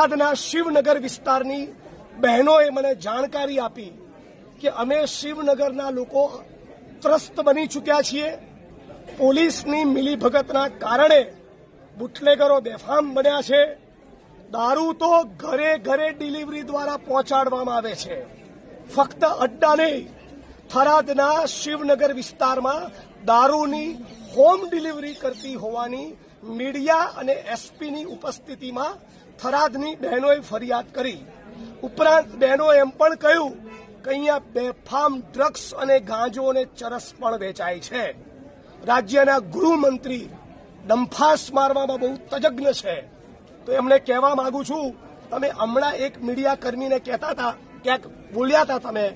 થરાદના શિવનગર વિસ્તારની બહેનોએ મને જાણકારી આપી કે અમે શિવનગરના લોકો ત્રસ્ત બની ચૂક્યા છીએ. પોલીસની મિલીભગતના કારણે બુટલેગરો બેફામ બન્યા છે. દારૂ તો ઘરે ઘરે ડિલિવરી દ્વારા પહોંચાડવામાં આવે છે. ફક્ત અડ્ડા નહીં, થરાદના શિવનગર વિસ્તારમાં દારૂની હોમ ડિલિવરી કરતી હોવાની મીડિયા અને એસપીની ઉપસ્થિતિમાં થરાદની બહેનોએ ફરિયાદ કરી. ઉપરાંત બહેનોએ એમ પણ કહ્યું કે અહીંયા બેફામ ડ્રગ્સ અને ગાંજો અને ચરસ પણ વેચાય છે. રાજ્યના ગૃહમંત્રી ડંફાસ મારવામાં બહુ તજજ્ઞ છે. તો એમને કહેવા માંગુ છું, તમે હમણાં એક મીડિયા કર્મીને કહેતા હતા, ક્યાંક બોલ્યા હતા તમે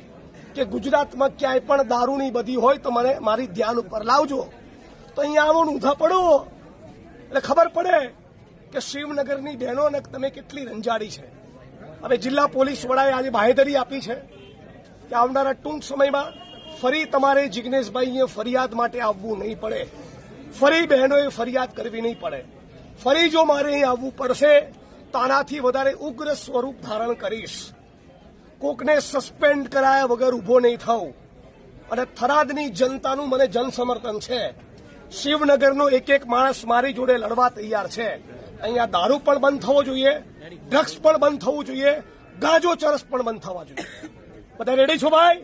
કે ગુજરાતમાં ક્યાંય પણ દારૂની બધી હોય તો મને મારી ધ્યાન ઉપર લાવજો. તો અહીંયા આવો ઊંધા પડો એટલે ખબર પડે કે શિવનગરની બહેનોને તમે કેટલી રંજાડી છે. હવે જિલ્લા પોલીસ વડાએ આજે બાહેધરી આપી છે કે આવનારા ટૂંક સમયમાં ફરી તમારે જિગ્નેશભાઈએ ફરિયાદ માટે આવવું નહીં પડે, ફરી બહેનોએ ફરિયાદ કરવી નહીં પડે. ફરી જો મારે અહીં આવવું પડશે તો આનાથી વધારે ઉગ્ર સ્વરૂપ ધારણ કરીશ. કોકને સસ્પેન્ડ કરાયા વગર ઊભો નહીં થવું. અને થરાદની જનતાનું મને જનસમર્થન છે. શિવનગરનો એક એક માણસ મારી જોડે લડવા તૈયાર છે. અહીંયા દારૂ પણ બંધ થવો જોઈએ, ડ્રગ્સ પણ બંધ થવું જોઈએ, ગાંજો ચરસ પણ બંધ થવા જોઈએ. બધા રેડી છો ભાઈ?